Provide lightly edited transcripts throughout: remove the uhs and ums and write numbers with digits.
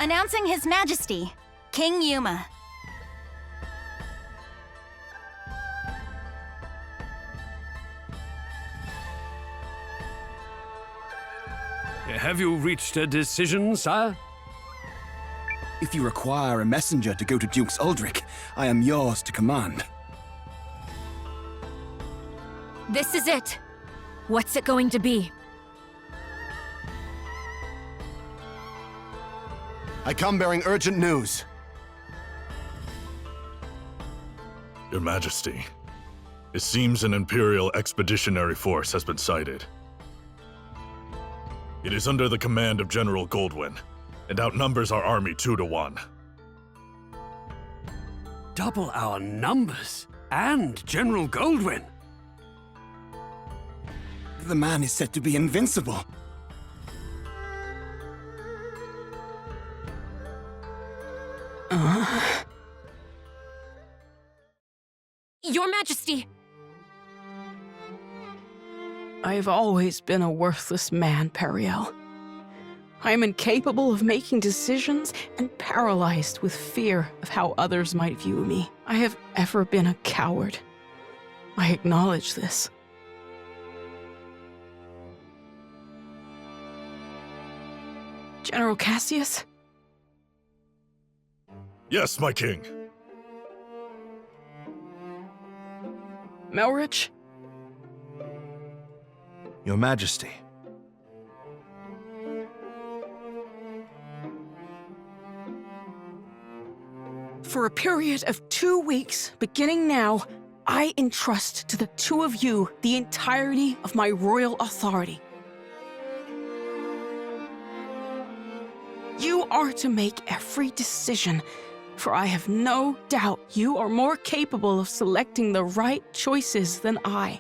Announcing His Majesty, King Yuma. Have you reached a decision, sire? If you require a messenger to go to Duke's Uldric, I am yours to command. This is it. What's it going to be? I come bearing urgent news. Your Majesty, it seems an Imperial Expeditionary Force has been sighted. It is under the command of General Goldwyn, and outnumbers our army 2 to 1. Double our numbers, and General Goldwyn. The man is said to be invincible. Your Majesty! I have always been a worthless man, Periel. I am incapable of making decisions and paralyzed with fear of how others might view me. I have ever been a coward. I acknowledge this. General Cassius? Yes, my king. Melrich? Your Majesty. For a period of 2 weeks, beginning now, I entrust to the 2 of you the entirety of my royal authority. You are to make every decision, for I have no doubt you are more capable of selecting the right choices than I.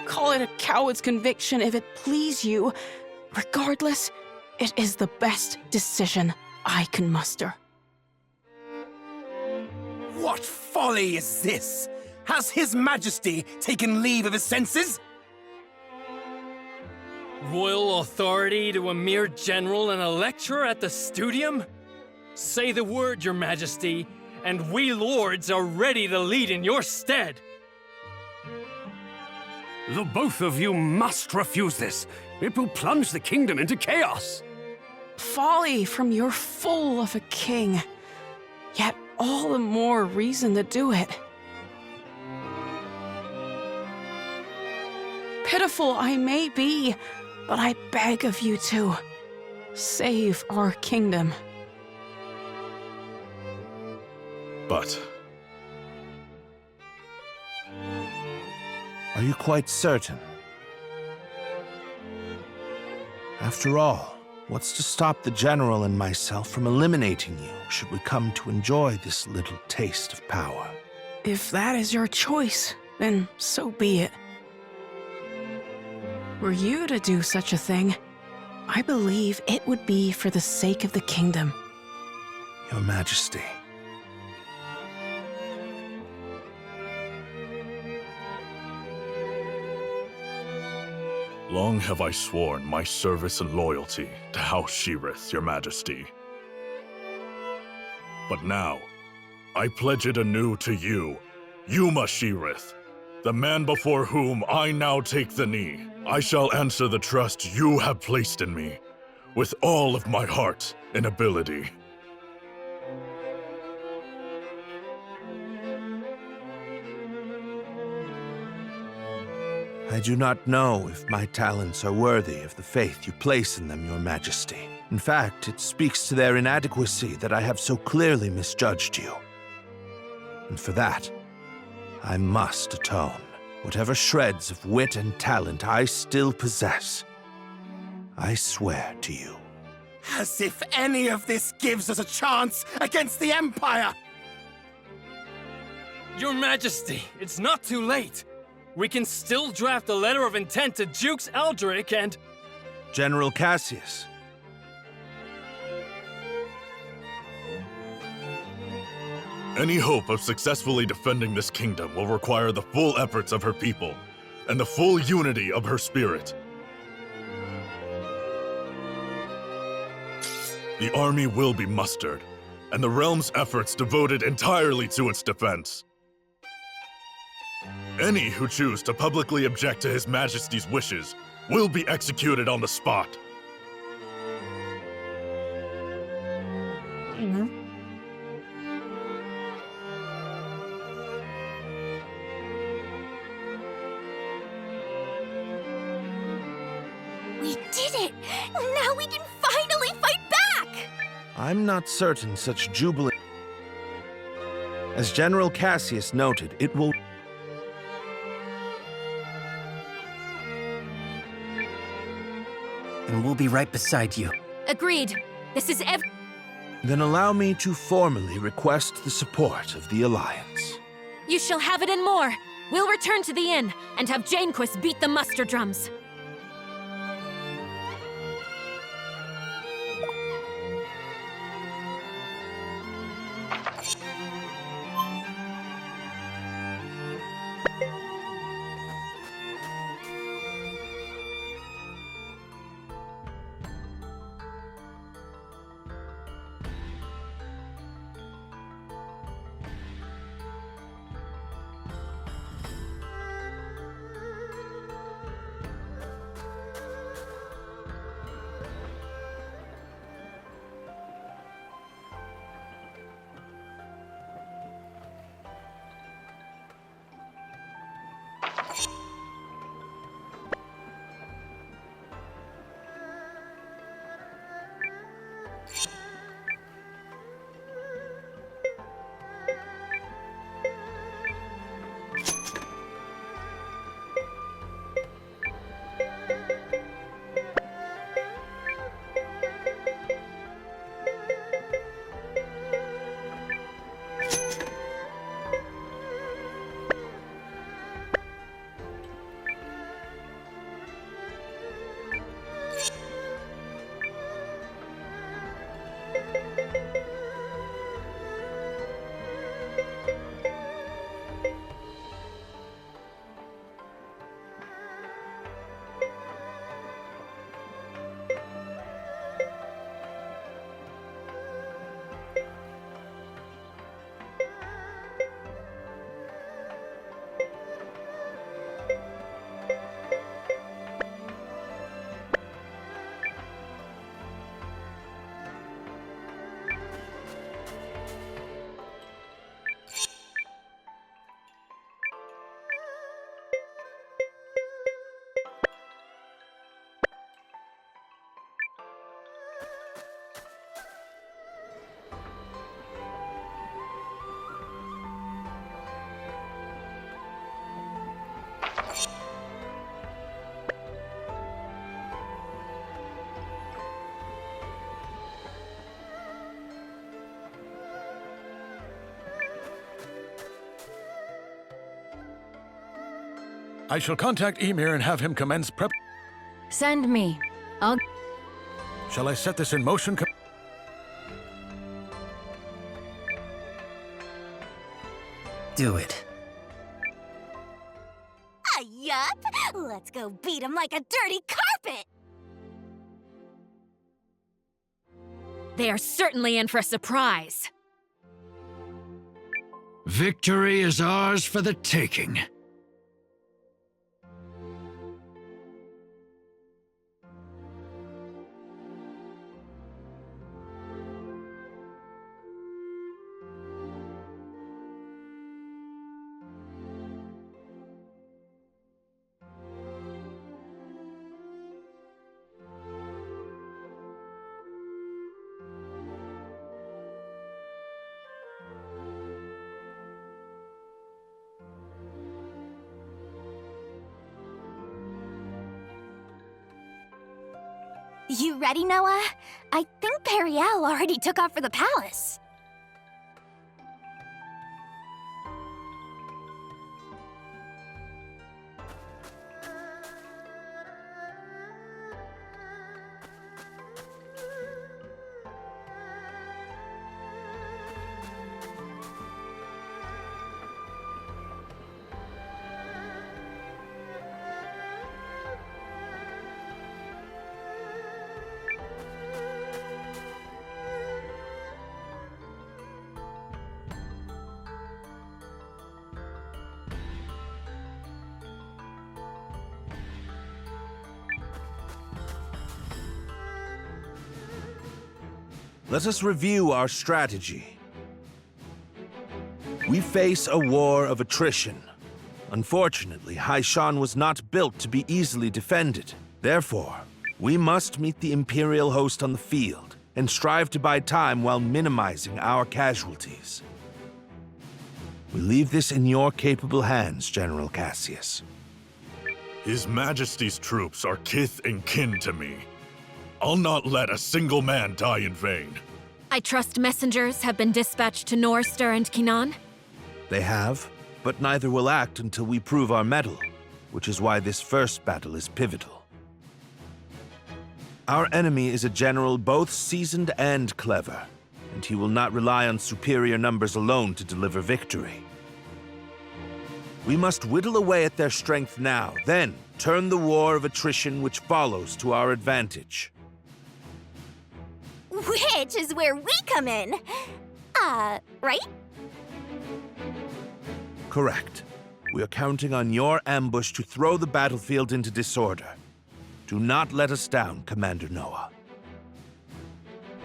Call it a coward's conviction if it please you. Regardless, it is the best decision I can muster. What folly is this? Has His Majesty taken leave of his senses? Royal authority to a mere general and a lecturer at the studium? Say the word, Your Majesty, and we lords are ready to lead in your stead. The both of you must refuse this. It will plunge the kingdom into chaos. Folly from your fool of a king. Yet all the more reason to do it. Pitiful I may be, but I beg of you to save our kingdom. But Are you quite certain? After all, what's to stop the General and myself from eliminating you should we come to enjoy this little taste of power? If that is your choice, then so be it. Were you to do such a thing, I believe it would be for the sake of the kingdom. Your Majesty. long have I sworn my service and loyalty to House Sheerith, Your Majesty. But now, I pledge it anew to you, Yuma Sheerith, the man before whom I now take the knee. I shall answer the trust you have placed in me, with all of my heart and ability. I do not know if my talents are worthy of the faith you place in them, Your Majesty. In fact, it speaks to their inadequacy that I have so clearly misjudged you. And for that, I must atone. Whatever shreds of wit and talent I still possess, I swear to you. As if any of this gives us a chance against the Empire! Your Majesty, it's not too late. We can still draft a letter of intent to Duke's Eldrick and... General Cassius. Any hope of successfully defending this kingdom will require the full efforts of her people and the full unity of her spirit. The army will be mustered, and the realm's efforts devoted entirely to its defense. Any who choose to publicly object to His Majesty's wishes will be executed on the spot. We did it! Now we can finally fight back! I'm not certain such jubilee. As General Cassius noted, it will. And we'll be right beside you. Agreed. This is Then allow me to formally request the support of the Alliance. You shall have it and more. We'll return to the inn and have Janequist beat the muster drums. I shall contact Ymir and have him commence prep. Send me. Shall I set this in motion? Do it. Yup! Let's go beat him like a dirty carpet! They are certainly in for a surprise. Victory is ours for the taking. You ready, Noah? I think Periel already took off for the palace. Let us review our strategy. We face a war of attrition. Unfortunately, Haishan was not built to be easily defended. Therefore, we must meet the Imperial host on the field and strive to buy time while minimizing our casualties. We leave this in your capable hands, General Cassius. His Majesty's troops are kith and kin to me. I'll not let a single man die in vain. I trust messengers have been dispatched to Norster and Kinan. They have, but neither will act until we prove our mettle, which is why this first battle is pivotal. Our enemy is a general both seasoned and clever, and he will not rely on superior numbers alone to deliver victory. We must whittle away at their strength now, then turn the war of attrition which follows to our advantage. Which is where we come in. Right? Correct. We are counting on your ambush to throw the battlefield into disorder. Do not let us down, Commander Noah.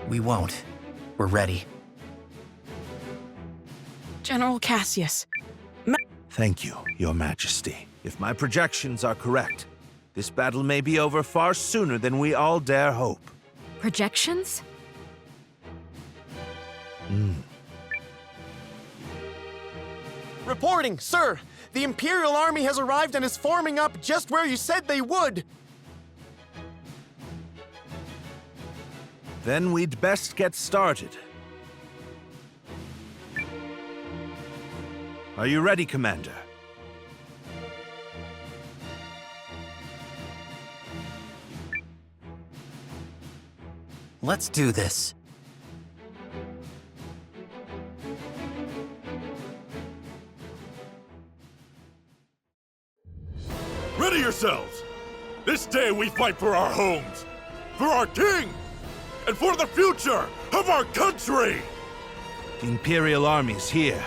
We won't. We're ready. General Cassius. Thank you, Your Majesty. If my projections are correct, this battle may be over far sooner than we all dare hope. Projections? Reporting, sir! The Imperial Army has arrived and is forming up just where you said they would! Then we'd best get started. Are you ready, Commander? Let's do this. Ready yourselves! This day we fight for our homes, for our king, and for the future of our country! The Imperial Army's here.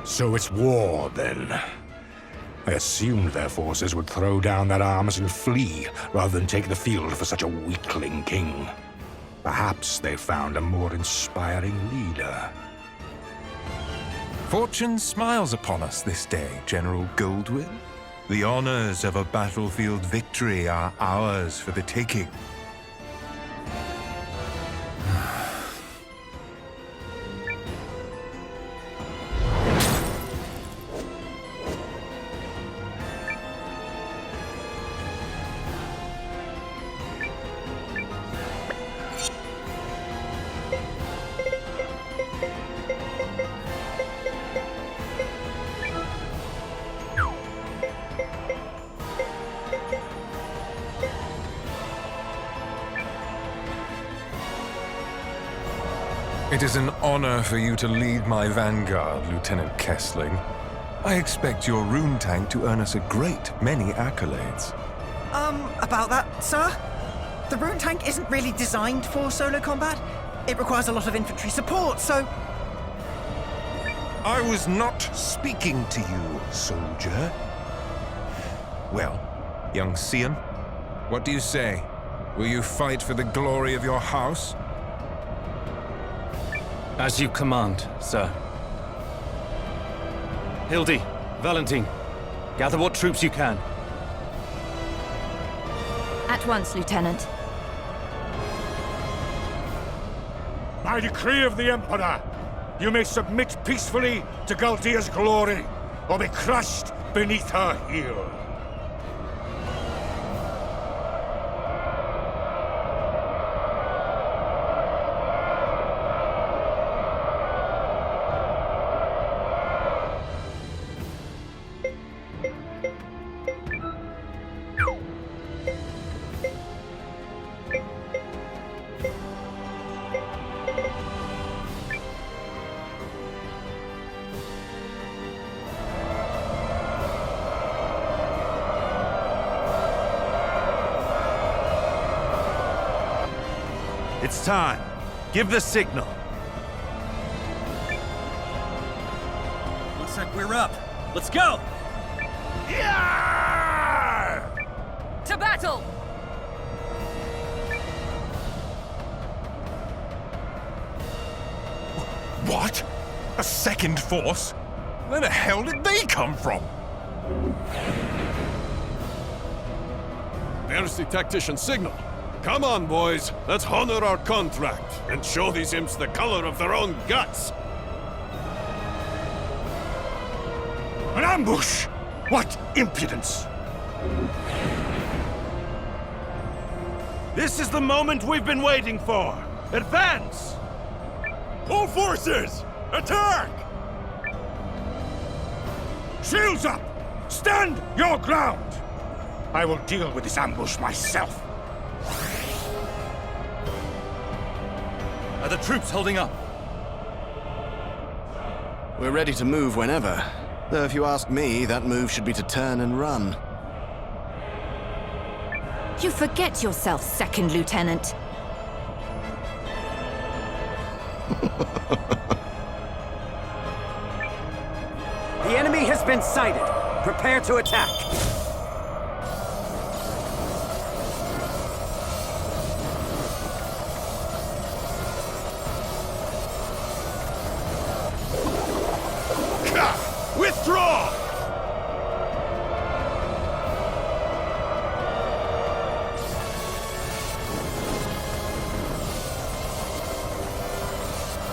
So it's war, then. I assumed their forces would throw down their arms and flee, rather than take the field for such a weakling king. Perhaps they found a more inspiring leader. Fortune smiles upon us this day, General Goldwyn. The honors of a battlefield victory are ours for the taking. It is an honor for you to lead my vanguard, Lieutenant Kessling. I expect your rune tank to earn us a great many accolades. About that, sir? The rune tank isn't really designed for solo combat. It requires a lot of infantry support, so... I was not speaking to you, soldier. Well, young Sion, what do you say? Will you fight for the glory of your house? As you command, sir. Hildy, Valentine, gather what troops you can. At once, Lieutenant. By decree of the Emperor, you may submit peacefully to Galdia's glory, or be crushed beneath her heel. It's time. Give the signal. Looks like we're up. Let's go! Yeah! battle! What? A second force? Where the hell did they come from? There's the tactician signal. Come on, boys. Let's honor our contract and show these imps the color of their own guts. An ambush! What impudence! This is the moment we've been waiting for! Advance! All forces! Attack! Shields up! Stand your ground! I will deal with this ambush myself. Are the troops holding up? We're ready to move whenever. Though if you ask me, that move should be to turn and run. You forget yourself, Second Lieutenant. The enemy has been sighted. Prepare to attack. Withdraw!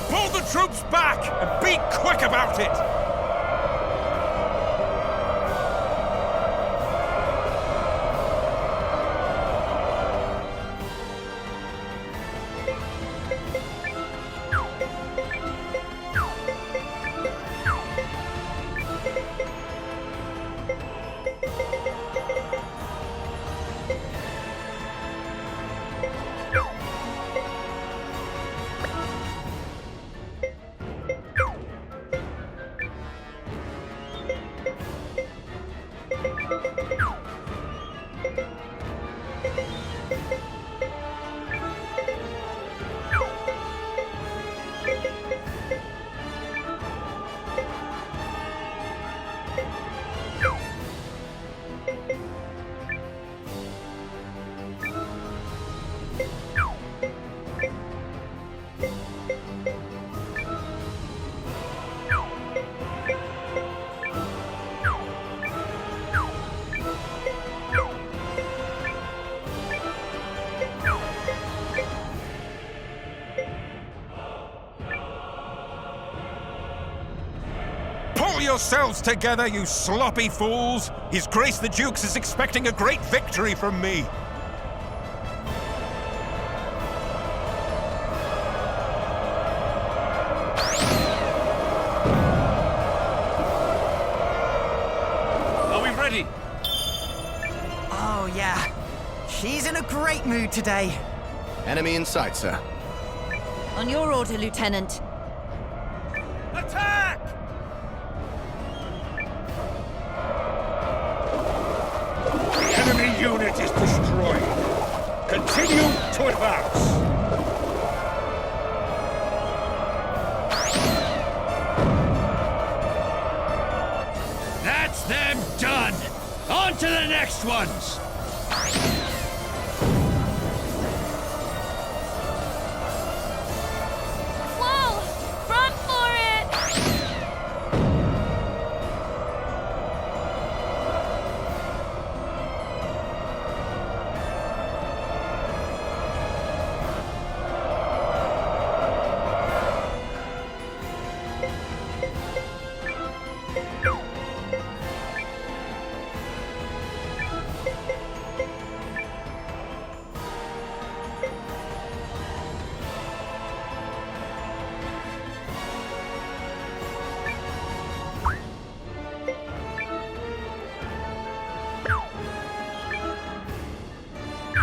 Pull the troops back and be quick about it! Pull yourselves together, you sloppy fools! His Grace the Duke is expecting a great victory from me! Are we ready? Oh, yeah. She's in a great mood today. Enemy in sight, sir. On your order, Lieutenant. Attack! The enemy unit is destroyed. Continue to advance. That's them done! On to the next ones! Whoa! Front for it!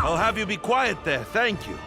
I'll have you be quiet there, thank you.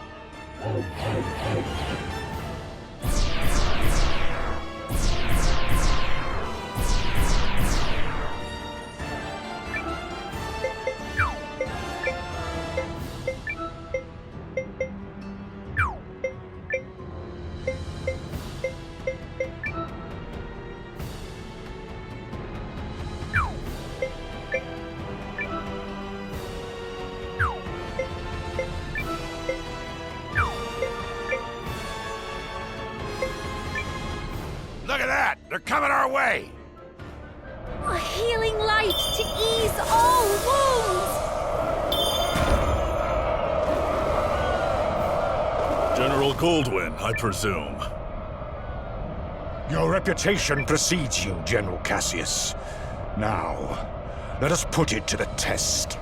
They're coming our way! A healing light to ease all wounds! General Goldwyn, I presume. Your reputation precedes you, General Cassius. Now, let us put it to the test.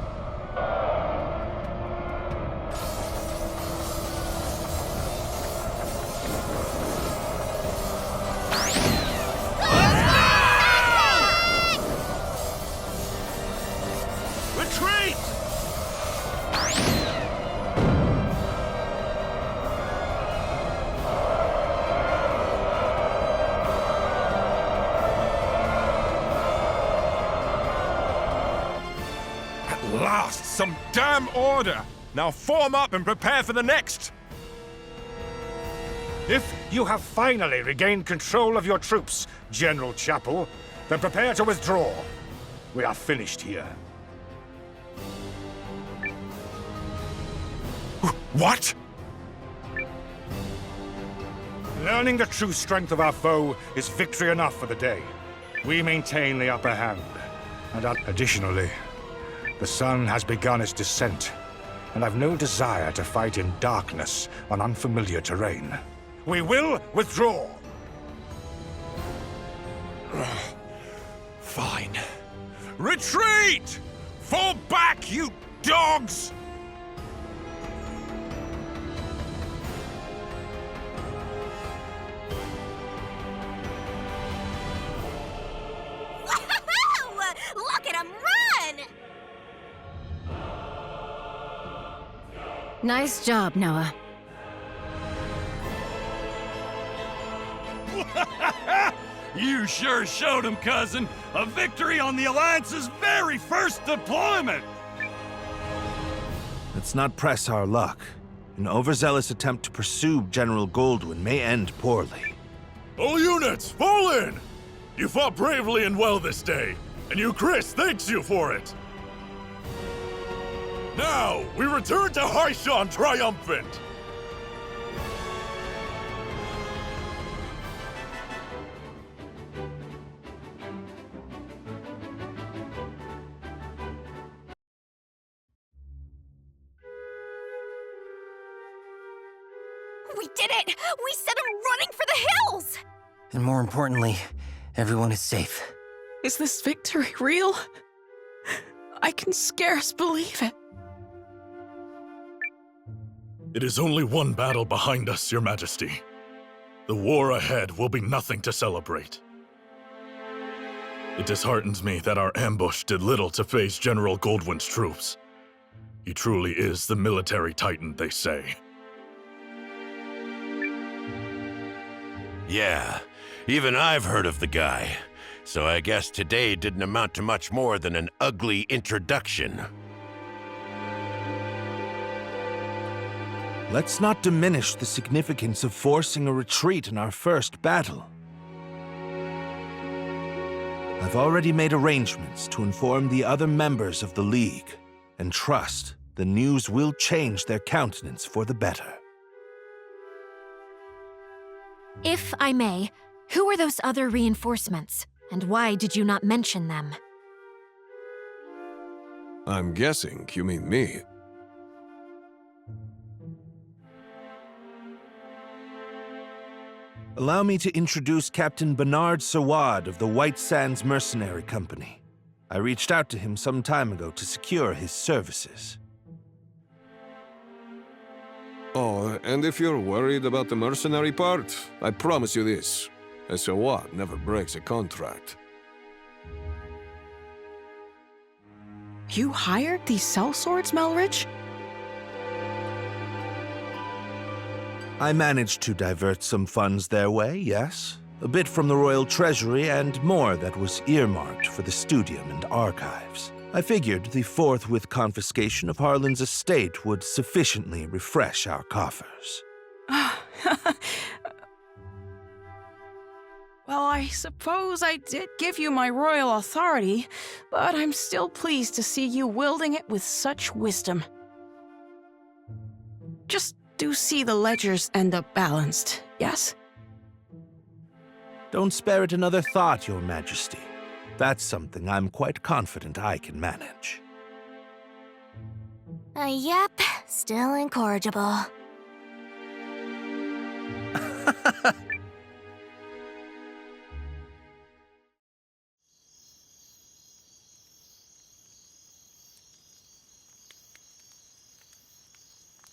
Retreat! At last, some damn order! Now form up and prepare for the next! If you have finally regained control of your troops, General Chapel, then prepare to withdraw. We are finished here. What? Learning the true strength of our foe is victory enough for the day. We maintain the upper hand. And additionally, the sun has begun its descent, and I've no desire to fight in darkness on unfamiliar terrain. We will withdraw! Fine. Retreat! Fall back, you dogs! Look at him run! Nice job, Noah. You sure showed him, cousin. A victory on the Alliance's very first deployment! Let's not press our luck. An overzealous attempt to pursue General Goldwyn may end poorly. All units, fall in! You fought bravely and well this day, and you, Chris, thanks you for it! Now, we return to Haishan triumphant! We did it! We sent him running for the hills! And more importantly, everyone is safe. Is this victory real? I can scarce believe it. It is only one battle behind us, Your Majesty. The war ahead will be nothing to celebrate. It disheartens me that our ambush did little to phase General Goldwyn's troops. He truly is the military titan, they say. Yeah, even I've heard of the guy. So I guess today didn't amount to much more than an ugly introduction. Let's not diminish the significance of forcing a retreat in our first battle. I've already made arrangements to inform the other members of the League, and trust the news will change their countenance for the better. If I may, who are those other reinforcements? And why did you not mention them? I'm guessing you mean me. Allow me to introduce Captain Bernard Sawad of the White Sands Mercenary Company. I reached out to him some time ago to secure his services. Oh, and if you're worried about the mercenary part, I promise you this. A Sawad never breaks a contract. You hired these sellswords, Melridge? I managed to divert some funds their way, yes. A bit from the royal treasury and more that was earmarked for the studium and archives. I figured the forthwith confiscation of Harlan's estate would sufficiently refresh our coffers. Well, I suppose I did give you my royal authority, but I'm still pleased to see you wielding it with such wisdom. Just do see the ledgers end up balanced, yes? Don't spare it another thought, Your Majesty. That's something I'm quite confident I can manage. Yep, still incorrigible.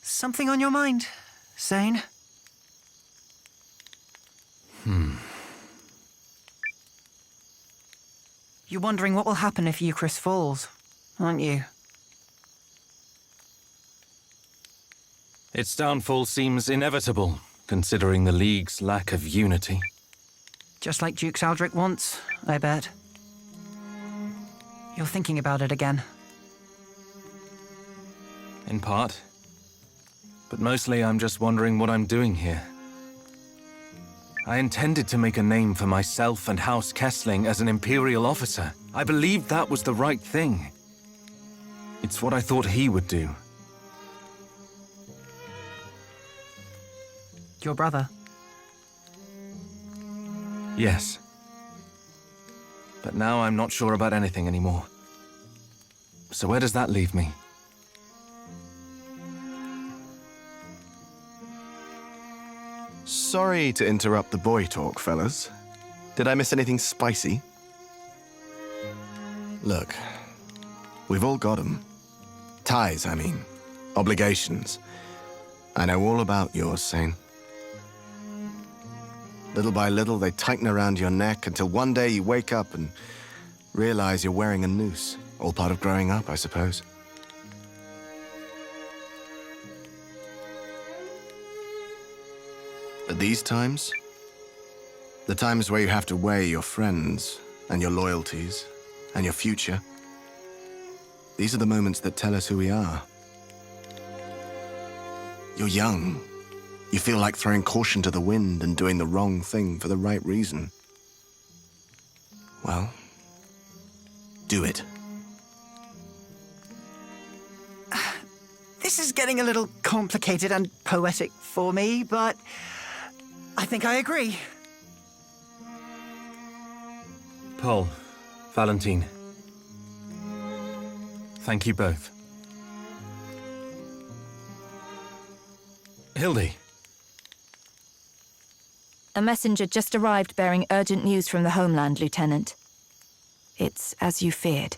Something on your mind, Zane? You're wondering what will happen if Eucharist falls, aren't you? Its downfall seems inevitable, considering the League's lack of unity. Just like Duke Aldrich once, I bet. You're thinking about it again. In part. But mostly I'm just wondering what I'm doing here. I intended to make a name for myself and House Kessling as an Imperial officer. I believed that was the right thing. It's what I thought he would do. Your brother? Yes. But now I'm not sure about anything anymore. So where does that leave me? Sorry to interrupt the boy talk, fellas. Did I miss anything spicy? Look, we've all got 'em. Ties, I mean. Obligations. I know all about yours, Zane. Little by little, they tighten around your neck until one day you wake up and realize you're wearing a noose. All part of growing up, I suppose. But these times, the times where you have to weigh your friends and your loyalties and your future, these are the moments that tell us who we are. You're young. You feel like throwing caution to the wind and doing the wrong thing for the right reason. Well, do it. This is getting a little complicated and poetic for me, but I think I agree. Paul, Valentine. Thank you both. Hildy. A messenger just arrived bearing urgent news from the homeland, Lieutenant. It's as you feared.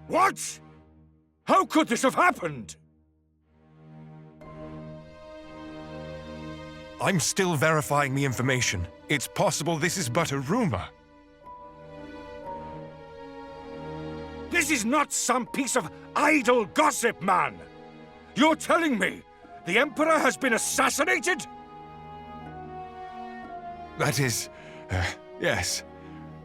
What? How could this have happened? I'm still verifying the information. It's possible this is but a rumor. This is not some piece of idle gossip, man! You're telling me the Emperor has been assassinated? That is... yes.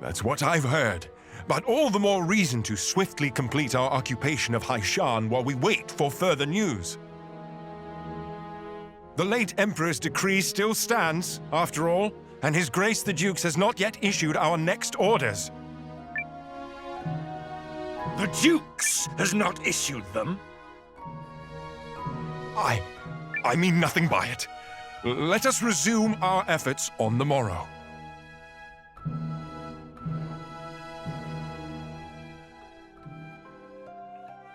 That's what I've heard. But all the more reason to swiftly complete our occupation of Haishan while we wait for further news. The late Emperor's decree still stands, after all, and His Grace the Dukes has not yet issued our next orders. The Dukes has not issued them? I mean nothing by it. Let us resume our efforts on the morrow.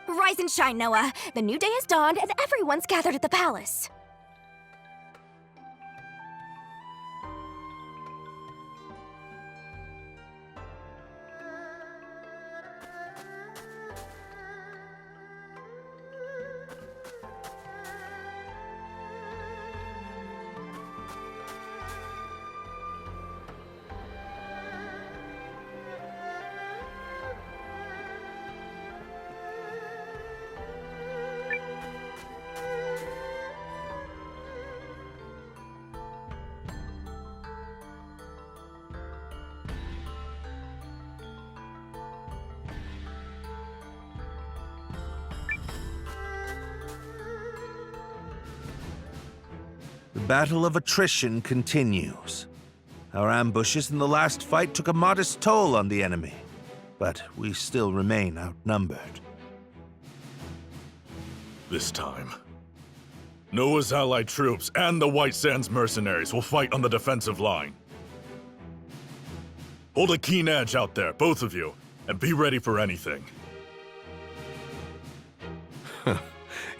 Rise and shine, Noah. The new day has dawned and everyone's gathered at the palace. The battle of attrition continues. Our ambushes in the last fight took a modest toll on the enemy, but we still remain outnumbered. This time, Noah's allied troops and the White Sands mercenaries will fight on the defensive line. Hold a keen edge out there, both of you, and be ready for anything.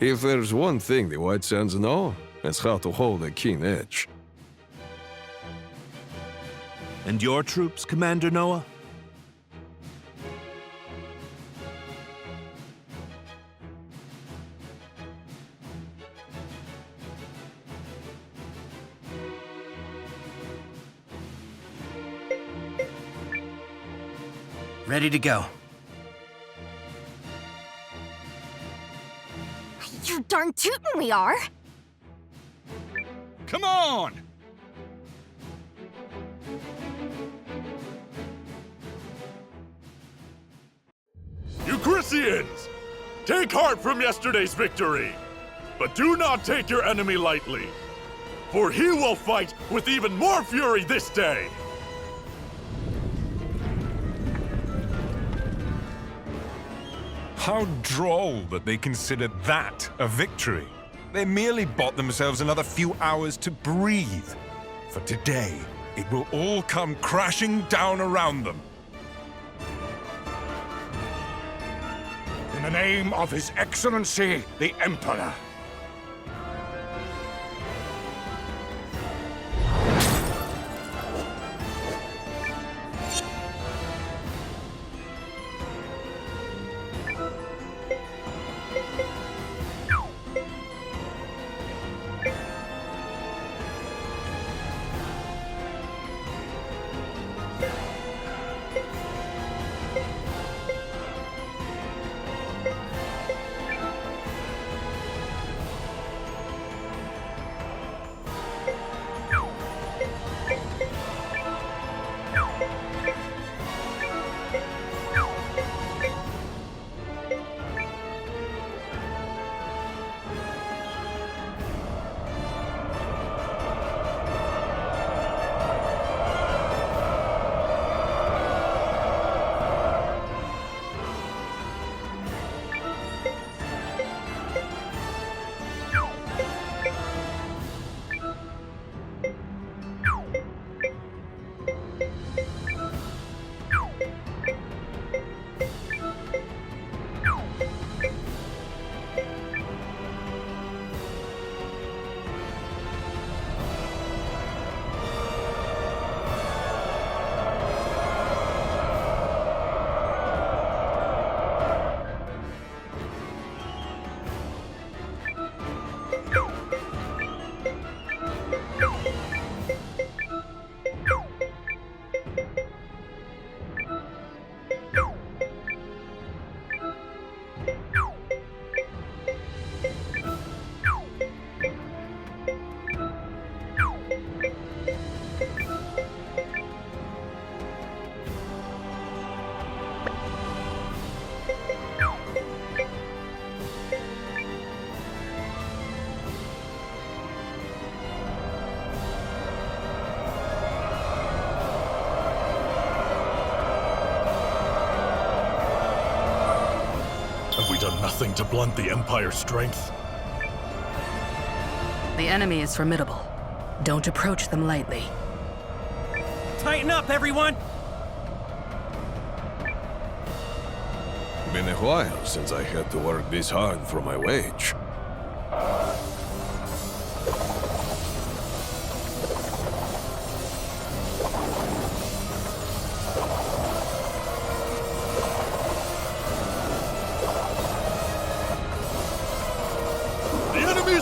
If there's one thing the White Sands know, it's how to hold a keen edge. And your troops, Commander Noah? Ready to go. You're darn tootin' we are. Come on! Euchrysians! Take heart from yesterday's victory, but do not take your enemy lightly, for he will fight with even more fury this day! How droll that they consider that a victory. They merely bought themselves another few hours to breathe. For today, it will all come crashing down around them. In the name of His Excellency, the Emperor. Done nothing to blunt the Empire's strength. The enemy is formidable. Don't approach them lightly. Tighten up, everyone! Been a while since I had to work this hard for my wage.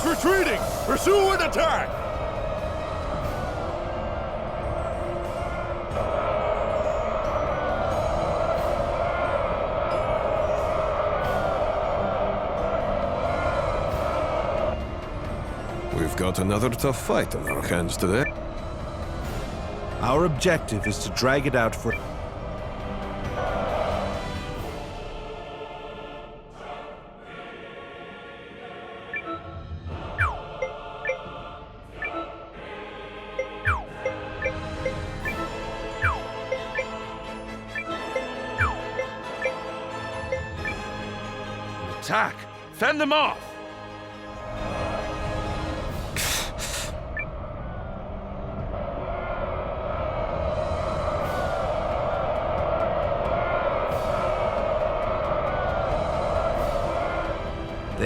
Retreating! Pursue and attack! We've got another tough fight on our hands today. Our objective is to drag it out for... Attack! Fend them off!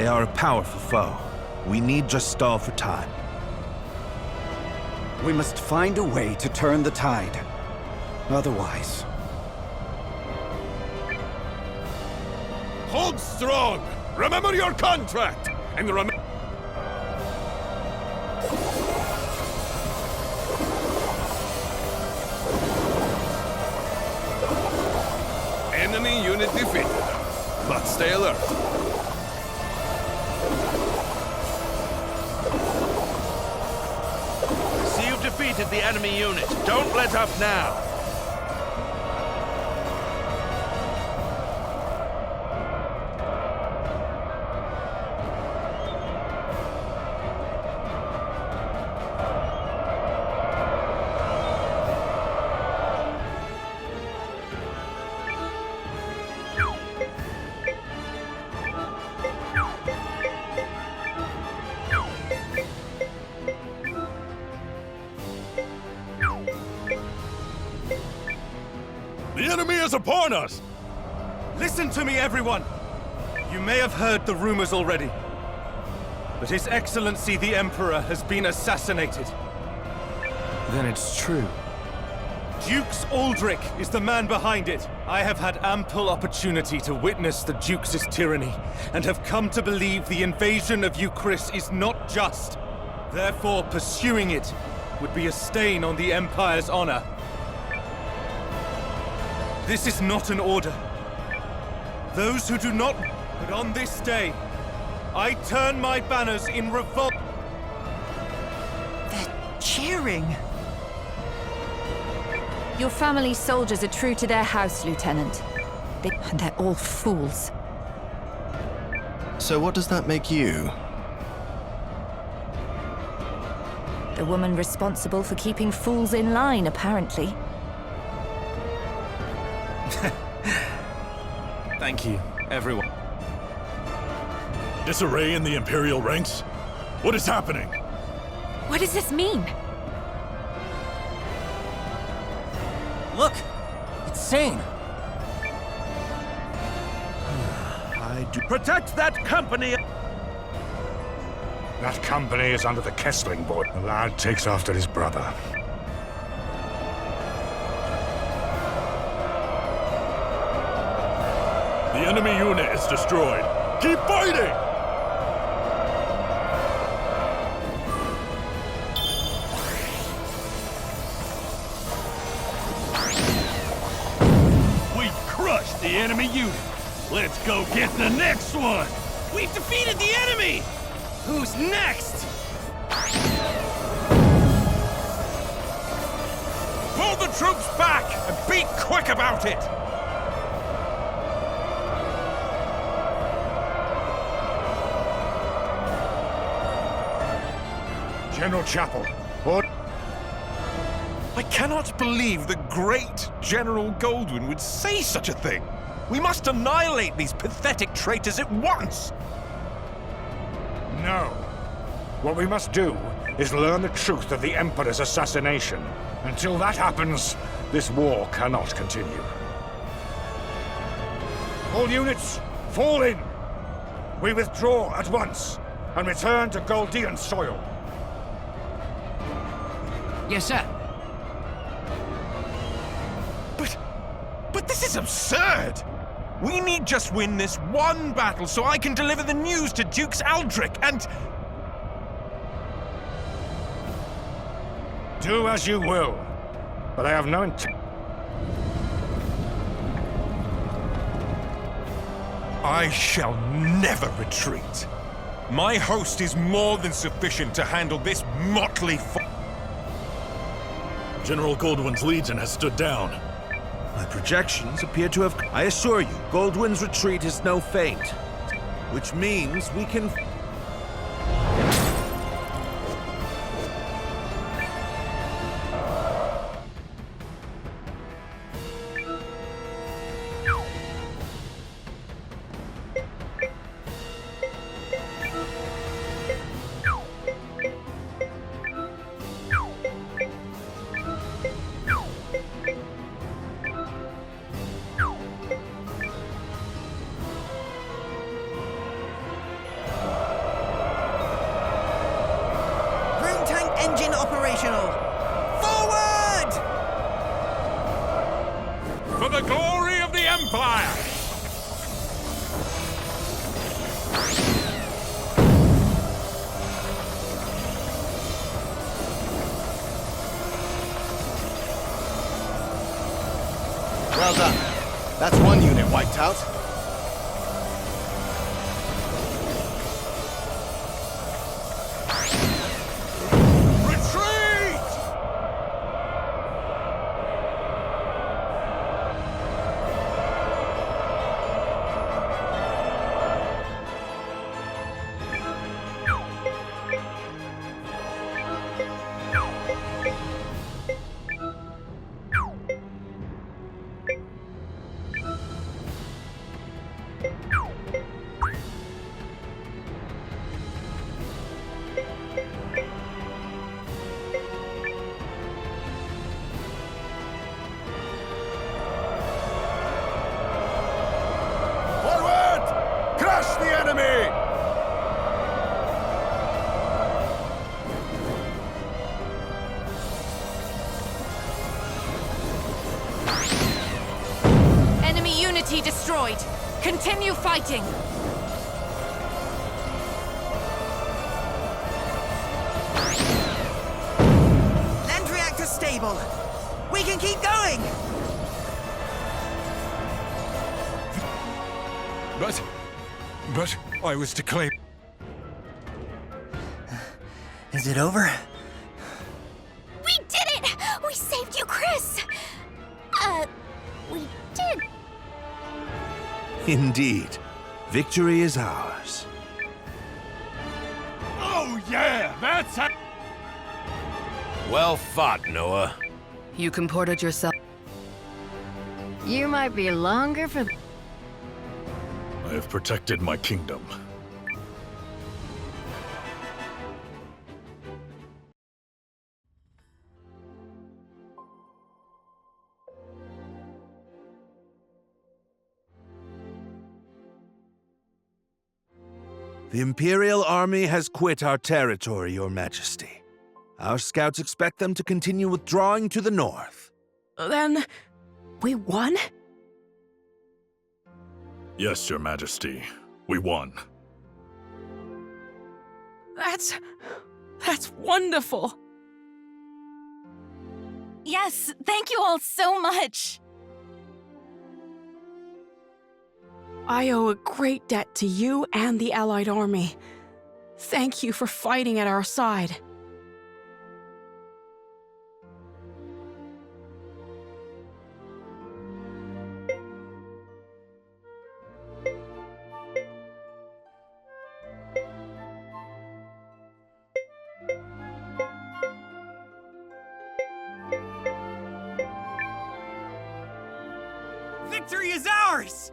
They are a powerful foe. We need just stall for time. We must find a way to turn the tide. Otherwise... Hold strong! Remember your contract! And remember... Enemy unit defeated. But stay alert. See, you've defeated the enemy unit. Don't let up now. The enemy is upon us! Listen to me, everyone! You may have heard the rumors already, but His Excellency the Emperor has been assassinated. Then it's true. Dukes Aldrich is the man behind it. I have had ample opportunity to witness the Duke's tyranny, and have come to believe the invasion of Euchris is not just. Therefore, pursuing it would be a stain on the Empire's honor. This is not an order. Those who do not... But on this day, I turn my banners in revolt... They're cheering. Your family's soldiers are true to their house, Lieutenant. And they're all fools. So what does that make you? The woman responsible for keeping fools in line, apparently. Thank you, everyone. Disarray in the Imperial ranks? What is happening? What does this mean? Look! It's Sane! I do protect that company! That company is under the Kessling board. The lad takes after his brother. The enemy unit is destroyed. Keep fighting! We've crushed the enemy unit. Let's go get the next one. We've defeated the enemy! Who's next? Pull the troops back and be quick about it! General Chapel, I cannot believe the great General Goldwyn would say such a thing. We must annihilate these pathetic traitors at once. No. What we must do is learn the truth of the Emperor's assassination. Until that happens, this war cannot continue. All units, fall in! We withdraw at once and return to Goldean soil. Yes, sir. But this is absurd! We need just win this one battle so I can deliver the news to Dukes Aldrich and... Do as you will, but I have no intent. I shall never retreat. My host is more than sufficient to handle this motley General Goldwyn's legion has stood down. My projections appear to have... I assure you, Goldwyn's retreat is no feint. Which means we can... Empire! Well done. That's one unit wiped out. Crush the enemy! Enemy unity destroyed. Continue fighting. Land reactor stable. We can keep going. But I was to claim... Is it over? We did it! We saved you, Chris! We did. Indeed. Victory is ours. Oh yeah, that's how... Well fought, Noah. You comported yourself. You might be longer for... I have protected my kingdom. The Imperial Army has quit our territory, Your Majesty. Our scouts expect them to continue withdrawing to the north. Then... we won? Yes, Your Majesty. We won. That's wonderful. Yes, thank you all so much. I owe a great debt to you and the Allied Army. Thank you for fighting at our side. Victory is ours!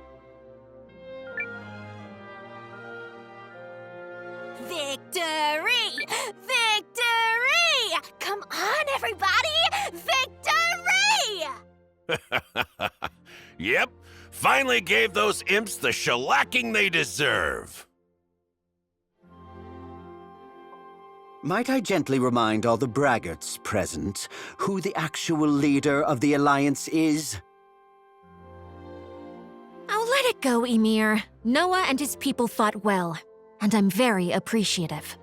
Victory! Victory! Come on, everybody! Victory! Yep, finally gave those imps the shellacking they deserve. Might I gently remind all the braggarts present who the actual leader of the Alliance is? Oh, let it go, Emir. Noah and his people fought well, and I'm very appreciative.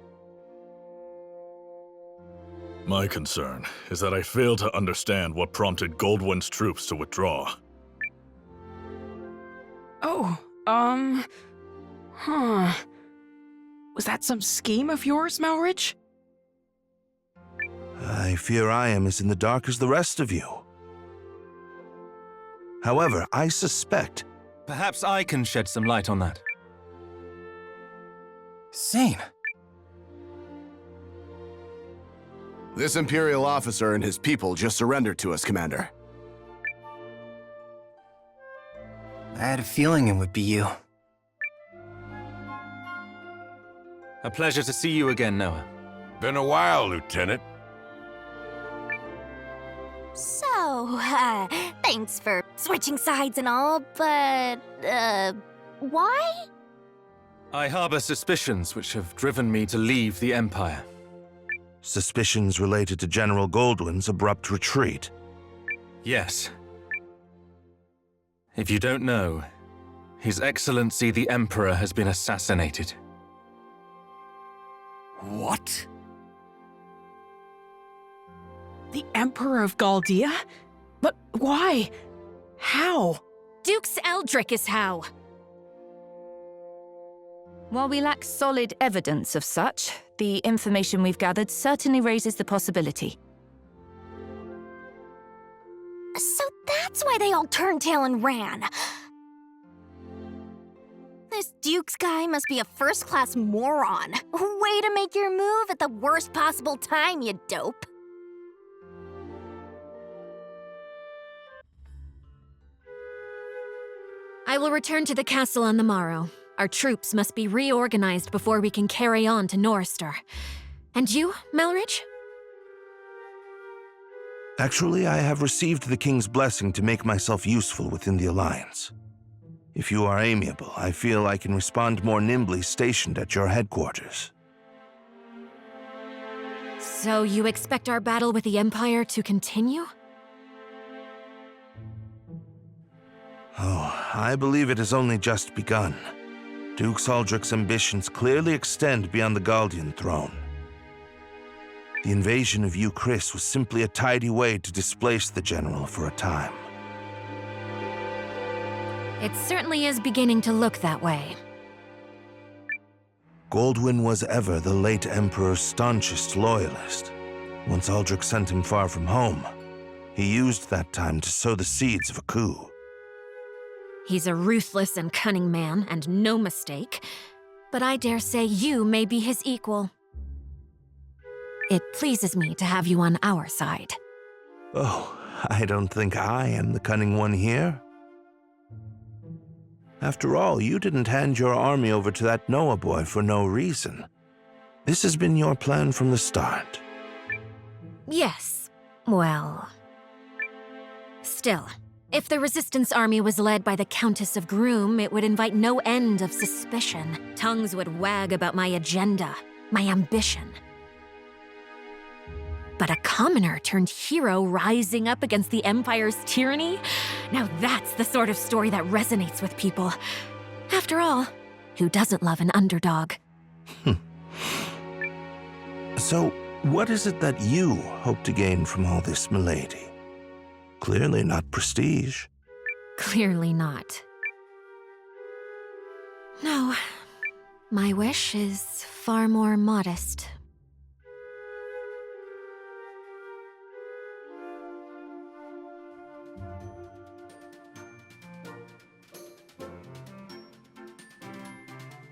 My concern is that I fail to understand what prompted Goldwyn's troops to withdraw. Oh, was that some scheme of yours, Malrich? I fear I am as in the dark as the rest of you. However, I suspect... Perhaps I can shed some light on that. Sane. This Imperial officer and his people just surrendered to us, Commander. I had a feeling it would be you. A pleasure to see you again, Noah. Been a while, Lieutenant. So, thanks for switching sides and all, but, why? I harbor suspicions which have driven me to leave the Empire. Suspicions related to General Goldwyn's abrupt retreat. Yes. If you don't know, His Excellency the Emperor has been assassinated. What? The Emperor of Galdia? But why? How? Dukes Eldrick is how. While we lack solid evidence of such, the information we've gathered certainly raises the possibility. So that's why they all turned tail and ran. This Dukes guy must be a first-class moron. Way to make your move at the worst possible time, you dope. I will return to the castle on the morrow. Our troops must be reorganized before we can carry on to Norrister. And you, Melridge? Actually, I have received the King's blessing to make myself useful within the Alliance. If you are amiable, I feel I can respond more nimbly stationed at your headquarters. So you expect our battle with the Empire to continue? Oh, I believe it has only just begun. Duke Aldrich's ambitions clearly extend beyond the Galdian throne. The invasion of Chris was simply a tidy way to displace the general for a time. It certainly is beginning to look that way. Goldwyn was ever the late Emperor's staunchest loyalist. Once Aldrich sent him far from home, he used that time to sow the seeds of a coup. He's a ruthless and cunning man, and no mistake. But I dare say you may be his equal. It pleases me to have you on our side. Oh, I don't think I am the cunning one here. After all, you didn't hand your army over to that Noah boy for no reason. This has been your plan from the start. Yes. Well... Still, if the Resistance army was led by the Countess of Groom, it would invite no end of suspicion. Tongues would wag about my agenda, my ambition. But a commoner turned hero rising up against the Empire's tyranny? Now that's the sort of story that resonates with people. After all, who doesn't love an underdog? So, what is it that you hope to gain from all this, milady? Clearly not prestige. Clearly not. No, my wish is far more modest.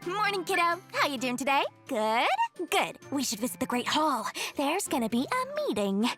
Morning, kiddo. How you doing today? Good? Good. We should visit the Great Hall. There's gonna be a meeting.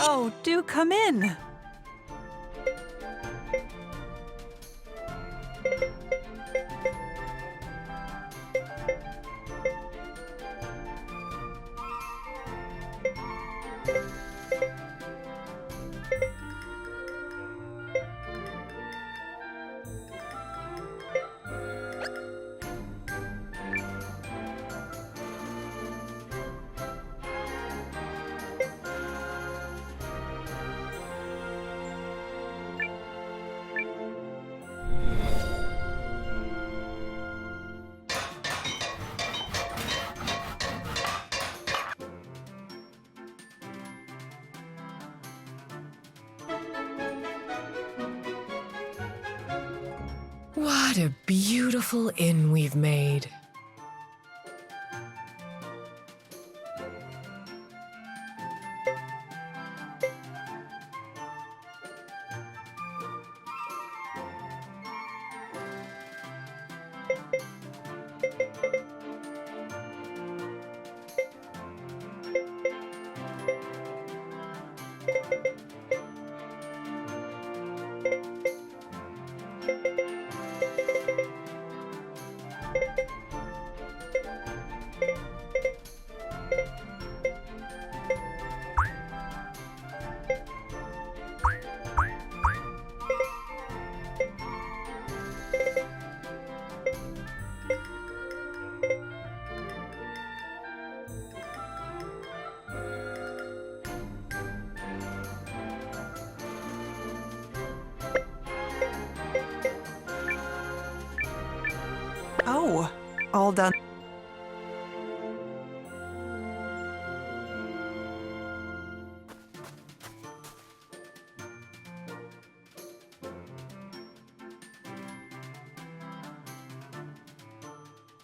Oh, do come in. What a beautiful inn we've made. Oh, all done.